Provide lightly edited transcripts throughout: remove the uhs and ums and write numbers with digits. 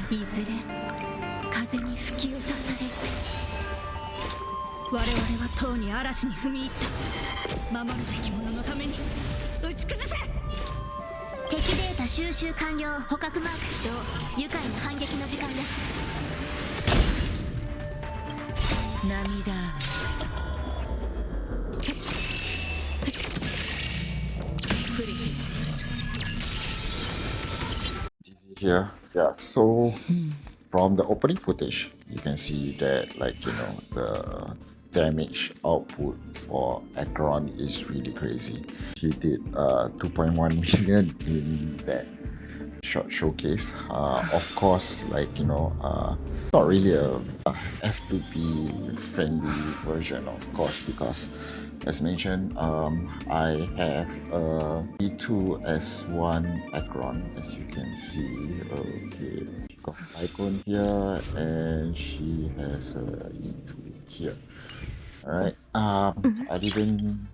いずれ風に吹き落とされる。我々はとうに嵐に踏み入った。守るべき者のために打ち崩せ。敵データ収集完了。捕獲マーク起動。愉快な反撃の時間です。涙Here, yeah. So from the opening footage, you can see that, like, the damage output for Acheron is really crazy. He did 2.1 million in that short showcase. Of course, like, not really a F2P friendly version, of course, because as mentioned, I have a E2S1 Acheron, as you can see. Okay, she got an icon here, and she has a E2 here. Alright, I didn't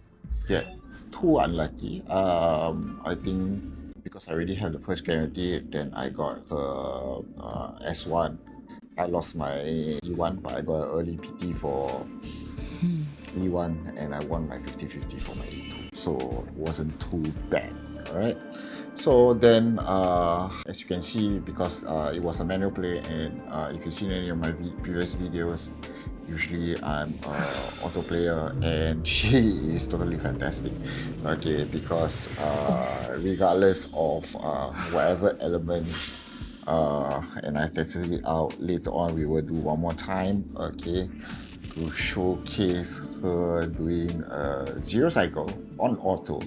get too unlucky. I think because I already have the first guarantee, then I got her S1. I lost my E1, but I got an early PT for E1, and I won my 50-50 for my E2, so it wasn't too bad. Alright, so then as you can see, because it was a manual play, and if you've seen any of my previous videos, usually I'm auto player, and she is totally fantastic. Okay, because regardless of whatever element, and I tested it out later on, we will do one more time, okay, to showcase her doing zero cycle on auto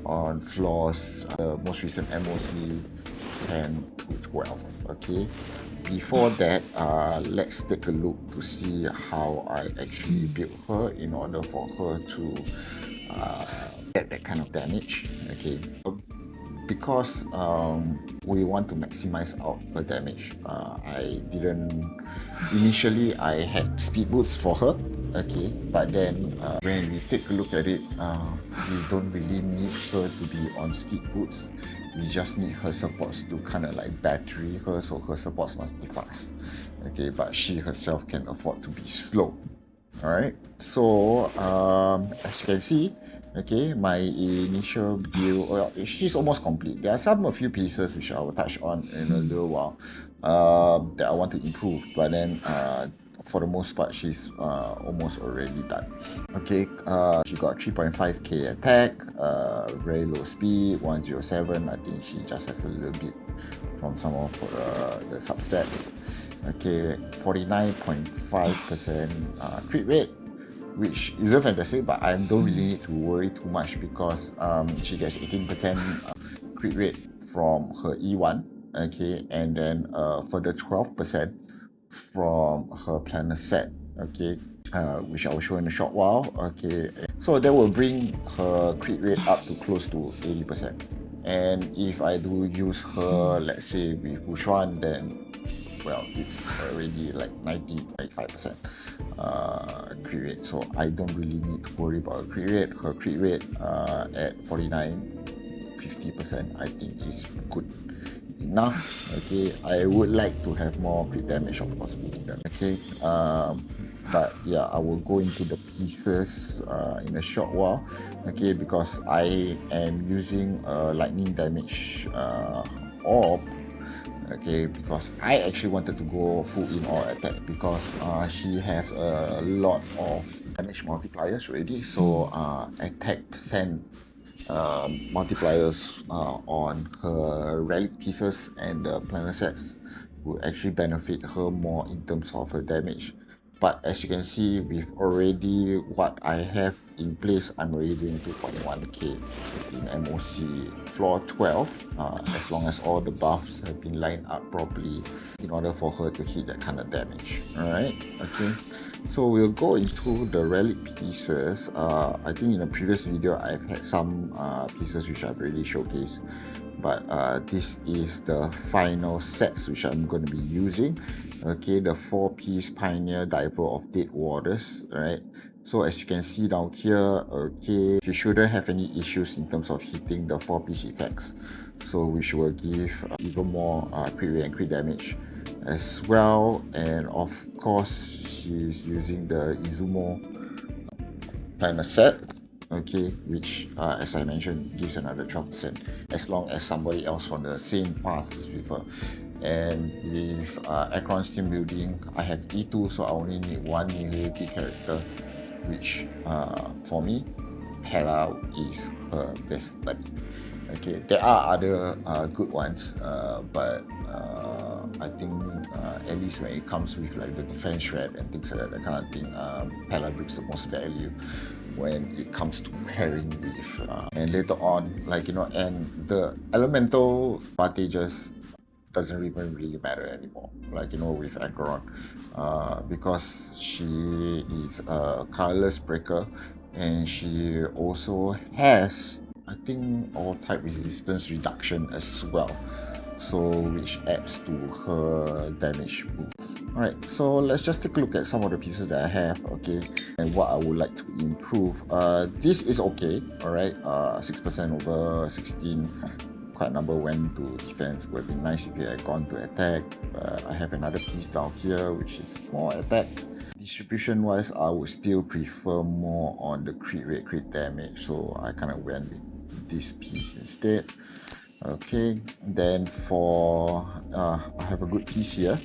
on floors, the most recent MOC 10 to 12. Okay, before that, let's take a look to see how I actually built her in order for her to get that kind of damage. Okay, because we want to maximize out her damage. I didn't initially, I had speed boots for her, okay, but then when we take a look at it, we don't really need her to be on speed boots. We just need her supports to kind of like battery her, so her supports must be fast, okay, but she herself can afford to be slow. Alright, so as you can see, okay, my initial build, well, she's almost complete. There are a few pieces which I will touch on in a little while that I want to improve, but then for the most part, she's almost already done. Okay, she got 3.5k attack, very low speed, 107. I think she just has a little bit from some of the substats. Okay, 49.5% crit rate, which isn't fantastic, but I don't really need to worry too much because she gets 18% crit rate from her E1, okay, and then further 12% from her planner set, okay, which I will show in a short while. Okay, so that will bring her crit rate up to close to 80%. And if I do use her, let's say with Bushuan, then well, it's already like 90-95% crit rate, so I don't really need to worry about her crit rate. Her crit rate at 49-50%, I think is good enough. Okay, I would like to have more crit damage, of course. Okay, but yeah, I will go into the pieces in a short while. Okay, because I am using lightning damage orb. Okay, because I actually wanted to go full in all attack because she has a lot of damage multipliers already, so attack percent multipliers on her relic pieces and the planner sets will actually benefit her more in terms of her damage. But as you can see, with already what I have in place, I'm already doing 2.1k in MOC floor 12, as long as all the buffs have been lined up properly in order for her to hit that kind of damage. Alright, okay. So we'll go into the relic pieces. I think in a previous video I've had some pieces which I've already showcased, but this is the final sets which I'm going to be using. Okay, the 4-piece Pioneer Diver of Dead Warders, right? So as you can see down here, okay, you shouldn't have any issues in terms of hitting the 4-piece effects, so which will give even more crit rate and crit damage. as well, and of course she's using the Izumo planner set, okay, which as I mentioned gives another 12% as long as somebody else from the same path is with her. And with Acheron's team building, I have E2, so I only need one nihility character, which for me, Hera is her best buddy. Okay, there are other good ones, but I think at least when it comes with like the defense shred and things like that kind of thing, Pella brings the most value when it comes to pairing with, and later on, like, you know, and the elemental advantages doesn't even really matter anymore, like, you know, with Acheron, because she is a colorless breaker, and she also has, I think, all type resistance reduction as well, so which adds to her damage pool. Alright, so let's just take a look at some of the pieces that I have, okay, and what I would like to improve. This is okay, alright, 6% over 16, quite a number went to defense. Would have been nice if it had gone to attack. I have another piece down here which is more attack. Distribution wise, I would still prefer more on the crit rate, crit damage, so I kind of went with this piece instead. Okay, then for I have a good piece here.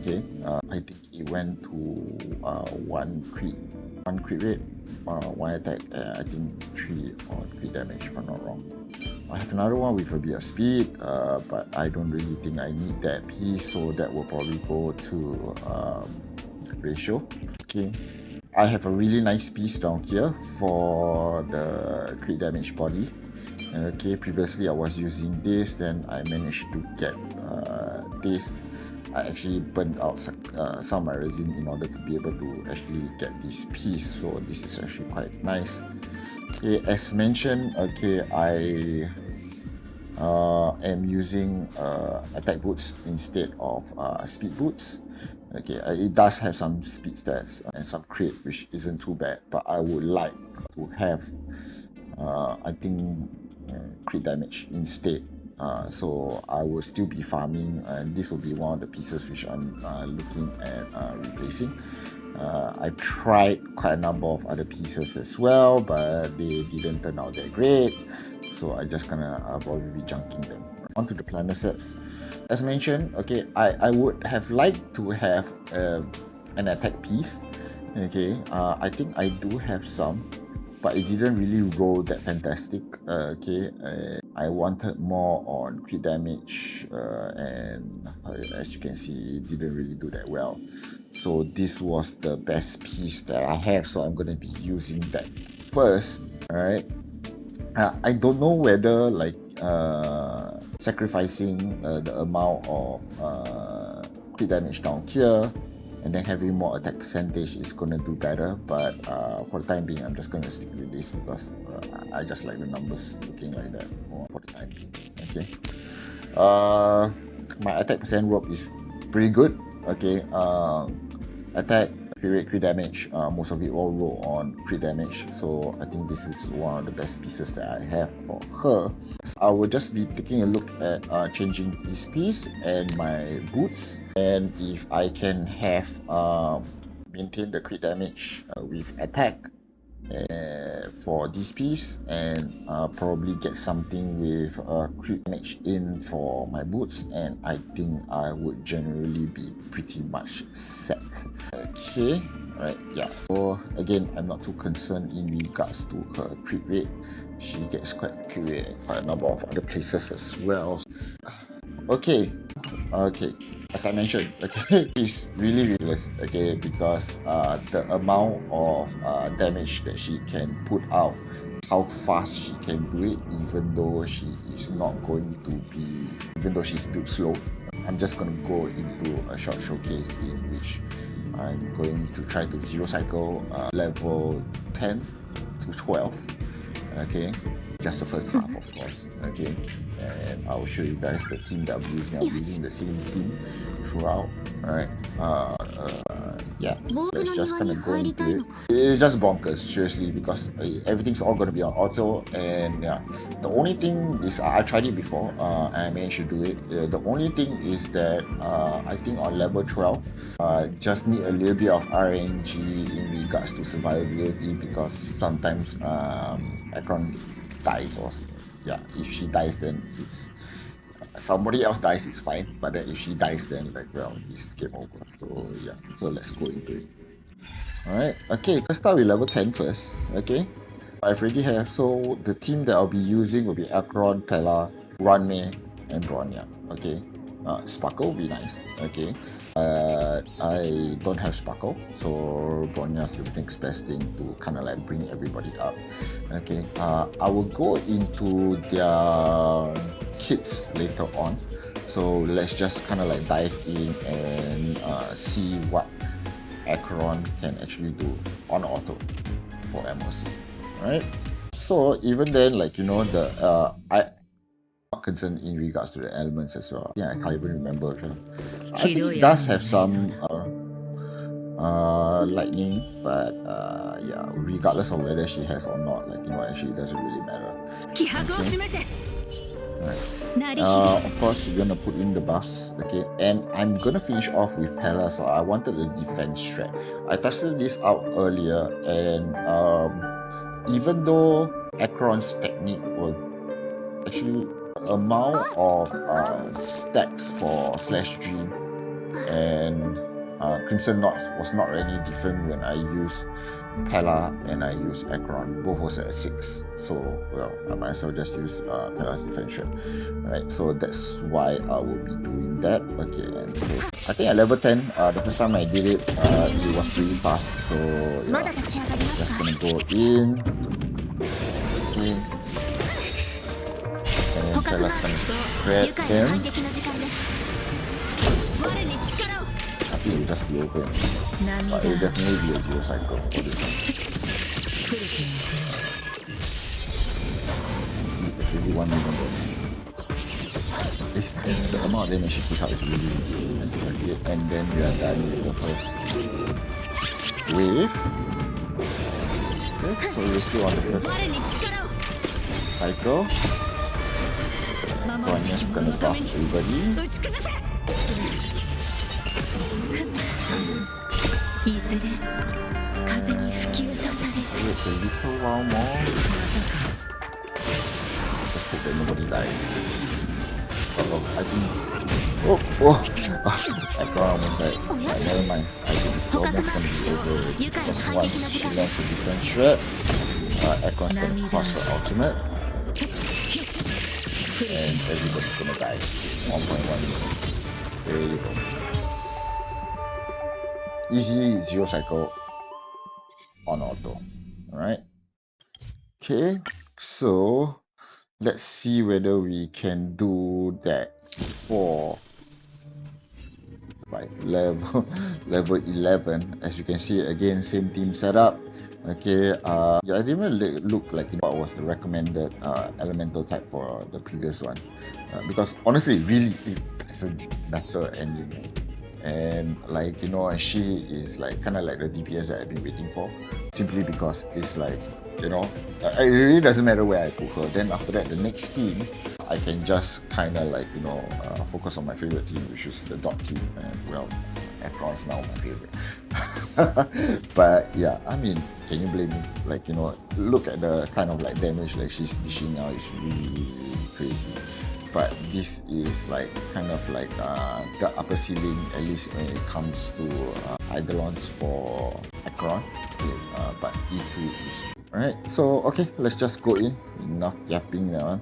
Okay, I think it went to one crit rate, one attack, I think 3 on crit damage if I'm not wrong. I have another one with a bit of speed, but I don't really think I need that piece, so that will probably go to ratio. Okay, I have a really nice piece down here for the crit damage body. Okay, previously I was using this, then I managed to get this. I actually burned out some of my resin in order to be able to actually get this piece, so this is actually quite nice. Okay, as mentioned, okay, I am using attack boots instead of speed boots. Okay, it does have some speed stats and some crit, which isn't too bad, but I would like to have I think crit damage instead. So I will still be farming, and this will be one of the pieces which I'm looking at replacing. I've tried quite a number of other pieces as well, but they didn't turn out that great, so I just gonna probably be junking them. Onto the planner sets. As mentioned, okay, I would have liked to have an attack piece. Okay, I think I do have some, but it didn't really roll that fantastic. Okay, I wanted more on crit damage, and as you can see, it didn't really do that well. So this was the best piece that I have, so I'm going to be using that first. Alright, I don't know whether like sacrificing the amount of crit damage down here and then having more attack percentage is gonna do better, but for the time being I'm just gonna stick with this because I just like the numbers looking like that for the time being. Okay, my attack percent rope is pretty good. Okay, attack, crit rate, crit damage, most of it all roll on crit damage, so I think this is one of the best pieces that I have for her. I will just be taking a look at changing this piece and my boots, and if I can have maintain the crit damage with attack for this piece, and probably get something with crit damage in for my boots, and I think I would generally be pretty much set. Okay, right, yeah, so again, I'm not too concerned in regards to her crit rate. She gets quite crit rate at quite a number of other places as well. Okay, as I mentioned, okay, it's really ridiculous, okay, because the amount of damage that she can put out, how fast she can do it, even though she is not going to be, even though she's built slow. I'm just going to go into a short showcase in which I'm going to try to zero cycle level 10 to 12. Okay, just the first half, of course. Okay, and I'll show you guys the team that I'm using. I'm using the same team throughout. Alright. Yeah. So let's just kind of go into it. It's just bonkers, seriously, because everything's all going to be on auto, and yeah, the only thing is I tried it before, and I managed to do it. The only thing is that I think on level 12, just need a little bit of RNG in regards to survivability, because sometimes Acheron dies, or yeah, if she dies, then it's somebody else dies, it's fine, but then if she dies, then like, well, it's game over. So yeah, so let's go into it. Alright, okay, let's start with level 10 first. Okay, I've already have, so the team that I'll be using will be Acheron, Pella, Ranmei, and Bronya. Okay, Sparkle will be nice. Okay, I don't have Sparkle, so Bronya's the next best thing to kind of like bring everybody up. Okay, I will go into their kits later on, so let's just kind of like dive in and see what Acheron can actually do on auto for MOC. Alright, so even then, like, you know, the I'm not concerned in regards to the elements as well. Yeah, I can't even remember. I think it does have some lightning, but yeah, regardless of whether she has or not, like, you know, actually it doesn't really matter. Okay. Right. Of course, we're gonna put in the buffs, okay, and I'm gonna finish off with Pella. So I wanted a defense strat. I tested this out earlier, and even though Acheron's technique will actually amount of stacks for Slash Dream and Crimson Knots was not really different when I used Pella and I used Acheron. Both was at 6, so well, I might as well just use Pella's defense strat. Right, so that's why I will be doing that. Okay, and so I think at level 10, the first time I did it, it was really fast. So yeah, just gonna go in. Okay. And Pella's gonna grab him. I think it'll just be open, but it'll definitely be a 0 cycle for this one. It's really 1 million damage. The amount of damage she puts out is really massive. And then we are done with the first wave. Okay, so we're still on the first cycle. Bronya's gonna buff everybody. Wait a little while more. Just hope that nobody dies. I think. Oh! Acheron almost died. Never mind. I think it's almost gonna be over. Because once she lands a different shred, Acheron's gonna cross her ultimate. And everybody's gonna die. 1.1 minutes. There you go. Easy 0 cycle on auto. Alright. Okay, so let's see whether we can do that for level 11. As you can see, again, same team setup. Okay, yeah, I didn't really look like what was the recommended elemental type for the previous one, because honestly, really, it doesn't matter anymore. And like, you know, she is like kind of like the DPS that I've been waiting for, simply because it's like, you know, it really doesn't matter where I put her. Then after that, the next team, I can just kind of like, you know, focus on my favorite team, which is the dot team. And well, Acheron's now my favorite. But yeah, I mean, can you blame me? Like, you know, look at the kind of like damage like she's dishing now, is really crazy. But this is like kind of like the upper ceiling, at least when it comes to Eidolons for Acheron. But E2 is alright. So okay, let's just go in. Enough yapping now,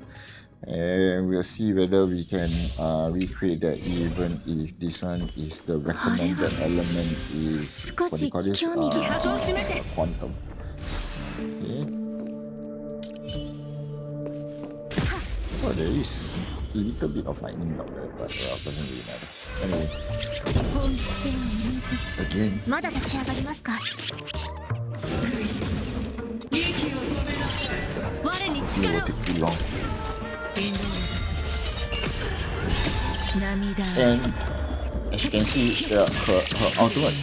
and we'll see whether we can recreate that, even if this one is the recommended element is what do you call this? Quantum. Okay. Oh, there is a little bit of lightning down there, but it doesn't really matter. Anyway. Again. it will take too long. And as you can see, her ultimate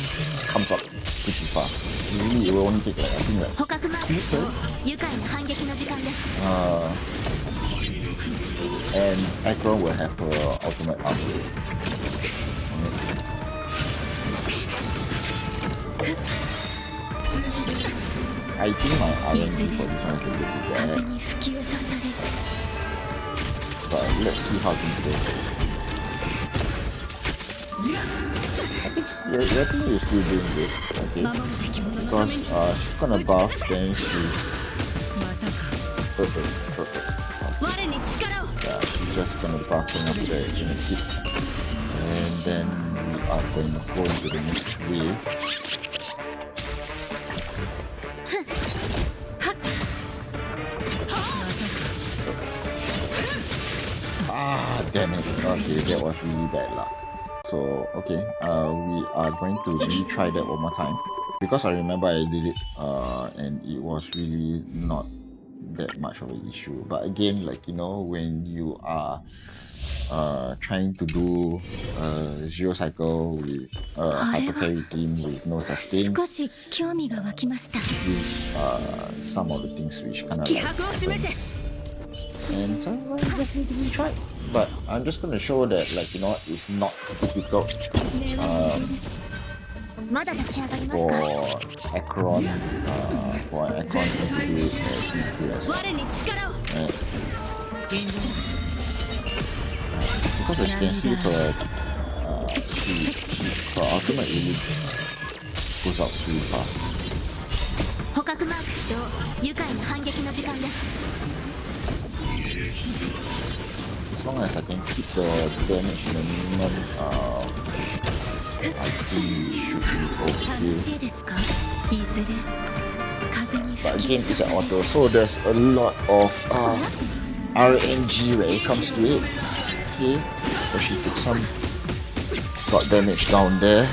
comes up pretty fast. Usually it will only take like, I think like 捕獲マーク起動愉快な反撃の時間です and Acheron will have her ultimate upgrade. I think my RNG for this one is a bit bad, 風に吹き落とされる but let's see how things go. I think you're still doing good, okay? 守るべき者のた Because めに she's gonna buff, then she's またか perfect. 我に力を Yeah, she's just gonna buff and after that gonna hit. And then we are going to go into the next wave. Ah, damn it. Okay, that was really bad lah. So, okay, we are going to retry that one more time. Because I remember I did it, and it was really not that much of an issue. But again, like, you know, when you are trying to do a zero cycle with a hyper carry team with no sustain, 少し興味が湧きました these some of the things which kind of 気 like 迫を示せ and some of them just need to be tried. But I'm just gonna show that, like, you know, it's not difficult まだ立ち上がります for か Acheron to do it E2S1. 我に力を Right? Because as you can see, her ultimate really goes out really fast. 捕獲マーク起動愉快な反撃の時間です As long as I can keep the damage in the minimum, I think we should be 楽 okay. しいですかいずれ風に But 吹き again, it's an auto, so there's a lot of RNG when it comes to it. Okay, so she took some got damage down there.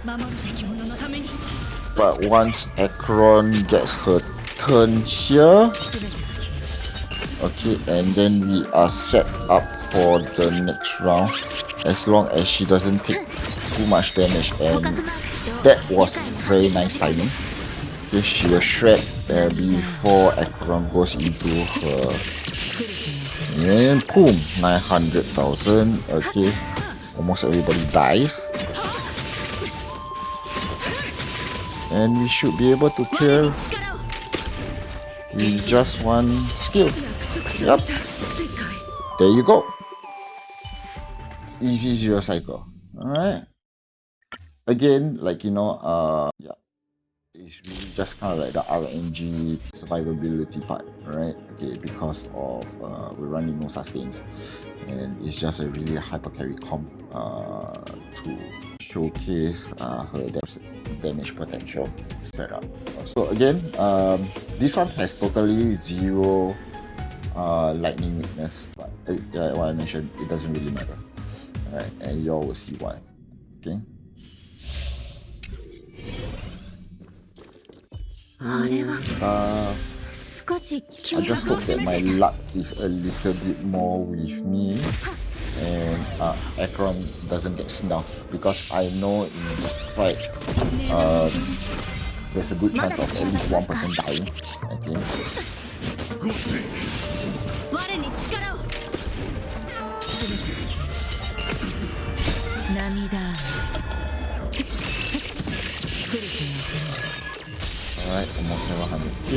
守るべき者のために But once Acheron gets her turn here, okay, and then we are set up for the next round. As long as she doesn't take too much damage, 捕 and 獲マーク起動 that was very nice timing. Okay, she will shred before Acheron goes into her. And boom, 900,000. Okay, almost everybody dies. And we should be able to clear 力を with just one skill. 約 Yup, 束追加へ there you go. Easy zero cycle. Alright. Again, like, you know, yeah, it's really just kind of like the RNG survivability part, right? Okay, because of we're running no sustains, and it's just a really hyper carry comp to showcase her damage potential setup. So again, this one has totally zero lightning weakness, but what I mentioned, it doesn't really matter. Alright, and y'all will see why. Okay. あれは 少し I 気 just 迫を hope that 示 my せ luck is a little bit more with me, and Acheron doesn't get snuffed, because I know in this fight there's a good chance of at least one person dying. Okay. 我に力を涙 Alright, almost 700k.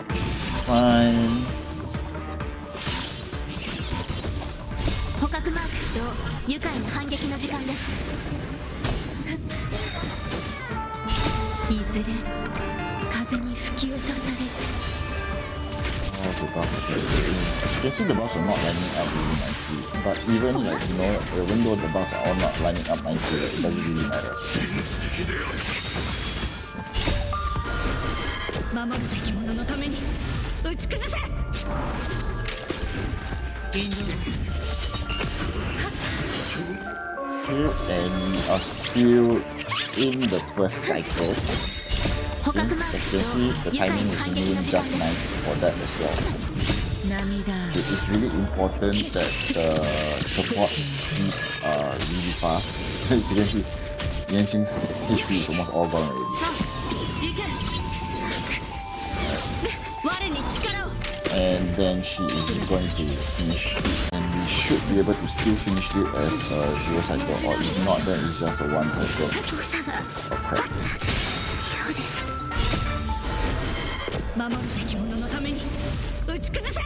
It's fine. 捕獲マーク起動愉快な反撃の時間です いずれ風に吹き落とされる Oh, the buffs are you can see the buffs are not lining up really nicely. But even, like, you know, even though the buffs are all not lining up nicely, it doesn't really matter. 守るべき者のために打ち崩せ Okay, and we are still in the first cycle. 捕獲マーク起動 especially the 愉快 timing な is 反撃 moving の時 just 間です nice for that as well. 涙 It is really important that the support speed really fast. As you can see, Yanxing's HP is almost all gone already. 行け我に力を And then she is going to finish, and we should be able to still finish it as a 0 cycle, or if not then it's just a 1 cycle. 佐藤さが Oh crap. そうです。守るべき者のために打ち崩せ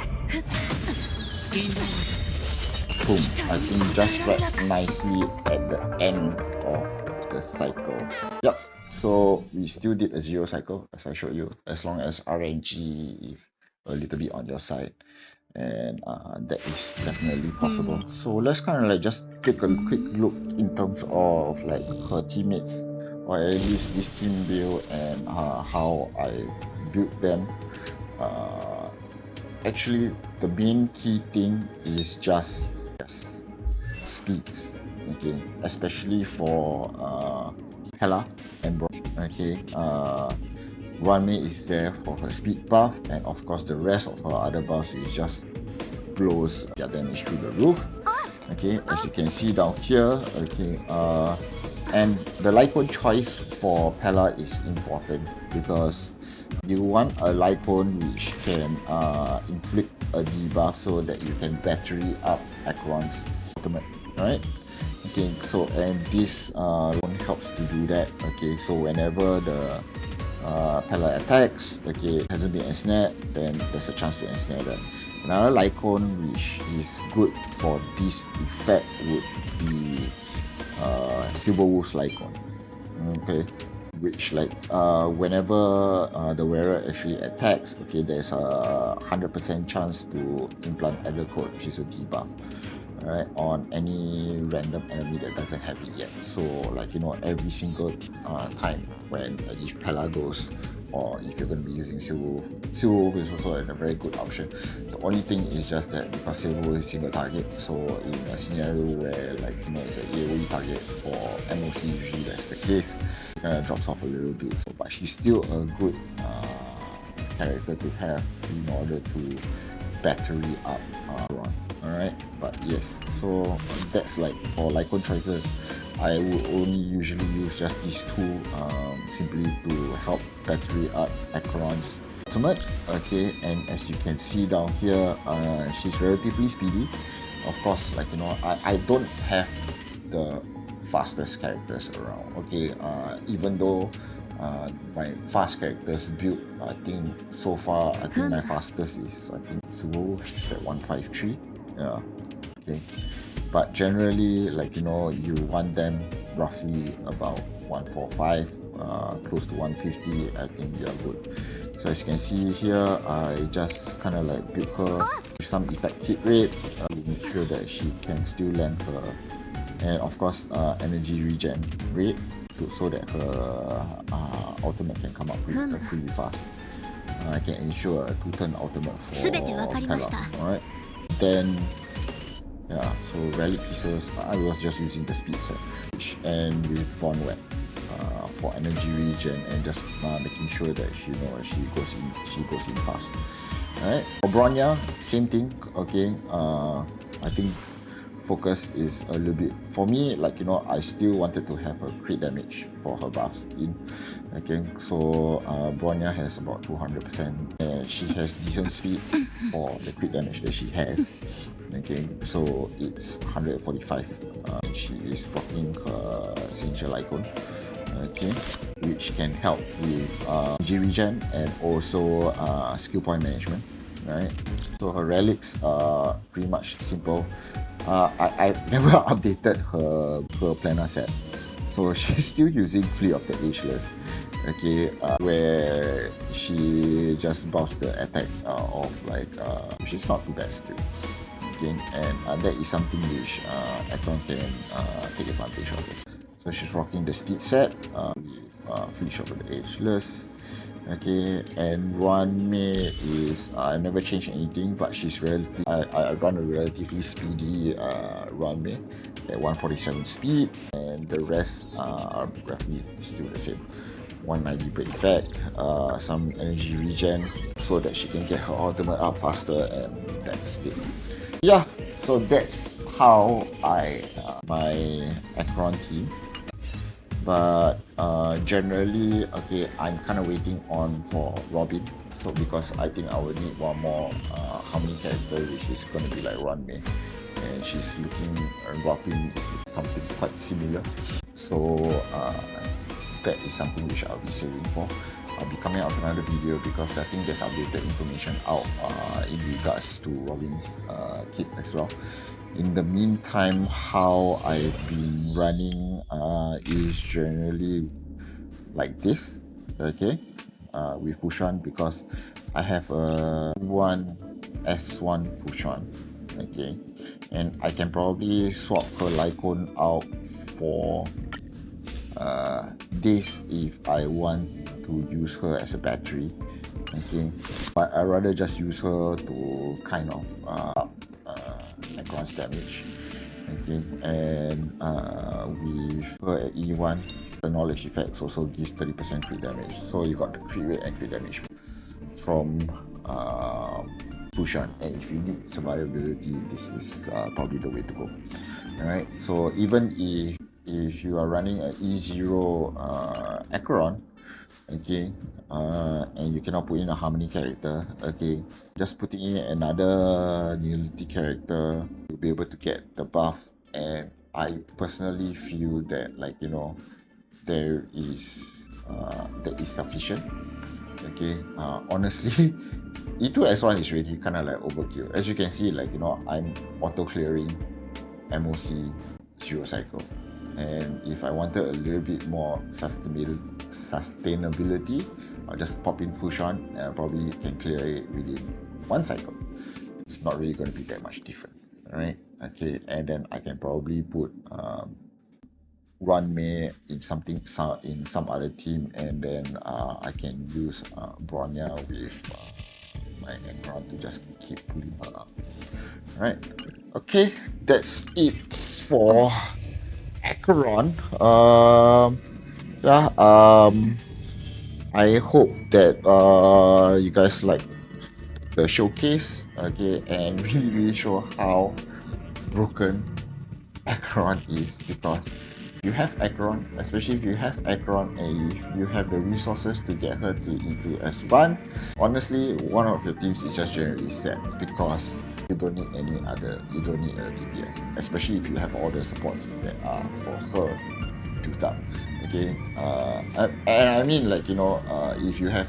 Boom. I think just right nicely at the end of the cycle. Yep. So we still did a 0 cycle as I showed you, as long as RNG is a little bit on your side. And that is definitely possible. So let's kind of like just take a quick look in terms of like her teammates, or at least this team build and how I built them. Actually, the main key thing is just speeds. Okay, especially for Hela and Bro. Okay, Runmei is there for her speed buff, and of course the rest of her other buffs is just blows their damage through the roof. Okay, as you can see down here. Okay, and the Lycon choice for Pella is important because you want a Lycon which can inflict a debuff so that you can battery up Acheron's ultimate, right? Okay, so and this one helps to do that. Okay, so whenever the Pella attacks, okay, hasn't been ensnared, then there's a chance to ensnare them. Another Lycon which is good for this effect would be Silver Wolf's Lycon. Okay, which like whenever the wearer actually attacks, okay, there's a 100% chance to implant Ether Code, which is a debuff, right, on any random enemy that doesn't have it yet. So like, you know, every single time when if Pella goes, or if you're going to be using Silver Wolf is also a very good option. The only thing is just that because Silver Wolf is single target, so in a scenario where like, you know, it's an AoE target for MOC, usually that's the case, it kind of drops off a little bit. So, but she's still a good character to have in order to battery up Acheron. Alright, but yes, so that's like for Lycon choices. I would only usually use just these two simply to help battery up Acheron's ultimate. Okay, and as you can see down here, she's relatively speedy. Of course, like, you know, I don't have the fastest characters around. Okay, even though my fast characters build, I think so far, I think my fastest is Suwo at 153. Yeah, okay. But generally, like, you know, you want them roughly about 145, close to 150. I think they are good. So as you can see here, I just kind of like build her with some effect hit rate to make sure that she can still land her, and of course energy regen rate so that her ultimate can come up pretty fast. I can ensure a 2-turn ultimate for Pella. Alright, then yeah, so relic pieces, I was just using the speed set and with Von Web for energy regen and just making sure that she goes in fast. Alright, for Bronya, same thing. Okay, I think focus is a little bit, for me, like, you know, I still wanted to have a crit damage for her buffs in. Okay, so Bronya has about 200%, and she has decent speed for the crit damage that she has. Okay, so it's 145, and she is rocking her signature Lycon, okay, which can help with G regen and also skill point management, right? So her relics are pretty much simple. I've never updated her planner set, so she's still using Fleet of the Ageless, okay, where she just buffs the attack of like, which is not too bad still. Okay, and that is something which Acheron can take advantage of this. So she's rocking the speed set with Fleet of the Ageless. Okay, and Runmei is, I've never changed anything, but she's relatively, I run a relatively speedy Runmei at 147 speed, and the rest are roughly still the same. 190 break effect, some energy regen, so that she can get her ultimate up faster, and that's it. Yeah, so that's how I my Acheron team. But generally, okay, I'm kind of waiting on for Robin. So because I think I will need one more harmony character, which is going to be like Runmei, and she's looking Robin is something quite similar. So that is something which I'll be saving for. I'll be coming out with another video because I think there's updated information out in regards to Robin's kit as well. In the meantime, how I've been running is generally like this, okay, with Fushan, because I have a E2S1 Fushan, okay, and I can probably swap her Lycon out for this if I want to use her as a battery, okay, but I rather just use her to kind of up Acheron's damage, okay, and with her at E1, the knowledge effects also gives 30% crit damage, so you got the crit rate and crit damage from Fushan, and if you need survivability, this is probably the way to go. Alright, so even if you are running an E0 Acheron, okay, and you cannot put in a harmony character, okay, just putting in another nihility character, you'll be able to get the buff. And I personally feel that, like, you know, there is sufficient. Okay, honestly, E2S1 is really kind of like overkill. As you can see, like, you know, I'm auto clearing MOC 0 cycle, and if I wanted a little bit more sustainability, I'll just pop in Fushan and I probably can clear it within 1 cycle. It's not really going to be that much different, alright? Okay, and then I can probably put Runmei in some other team, and then I can use Bronya with my Acheron to just keep pulling her up. Alright, okay, that's it for Acheron. Yeah, I hope that you guys like the showcase, okay, and really show how broken Acheron is, because you have Acheron, especially if you have Acheron and if you have the resources to get her to E2S1, honestly, one of your teams is just generally set, because you don't need any other, you don't need a DPS, especially if you have all the supports that are for her built up, okay, and I mean, like, you know, if you have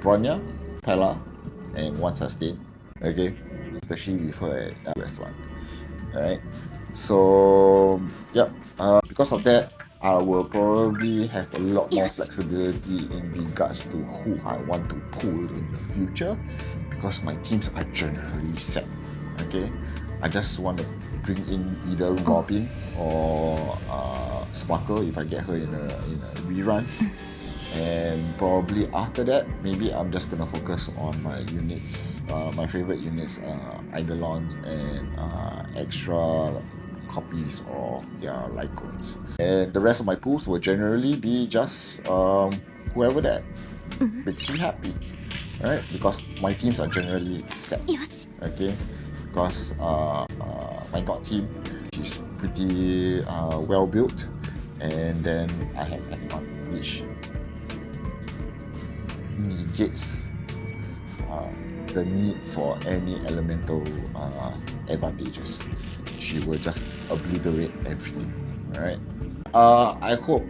Bronya, Pella, and 1 sustain, okay, especially with her at E2S1, alright. So yep, because of that, I will probably have a lot more flexibility in regards to who I want to pull in the future, because my teams are generally set. Okay, I just want to bring in either Robin or Sparkle if I get her in a rerun, and probably after that, maybe I'm just gonna focus on my units, my favorite units, Eidolons and extra copies of their Lycons. And the rest of my pools will generally be just whoever that makes me happy. Alright, because my teams are generally set. Okay, because my top team is pretty well built, and then I have Acheron, which negates the need for any elemental advantages. She will just obliterate everything. Alright. I hope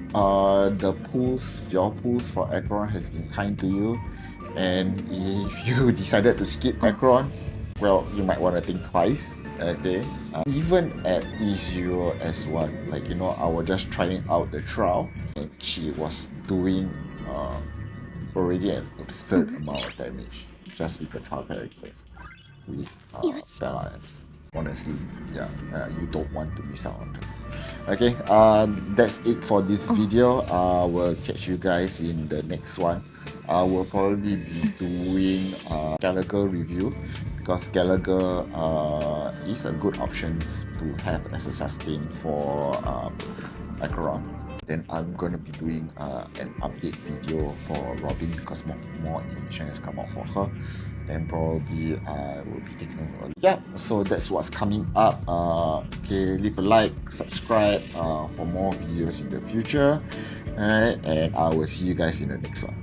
your pools for Acheron has been kind to you, and if you decided to skip Acheron, well, you might want to think twice. Okay. Even at E0S1, like, you know, I was just trying out the trial, and she was doing already an absurd amount of damage just with the trial characters with Bella. Honestly, yeah, you don't want to miss out on them. Okay, that's it for this video. We'll catch you guys in the next one. I will probably be doing Gallagher review, because Gallagher is a good option to have as a sustain for Acheron. then I'm gonna be doing an update video for Robin because more information has come out for her. Then probably I will be taking a yeah. So that's what's coming up. Okay, leave a like, subscribe for more videos in the future. Alright, and I will see you guys in the next one.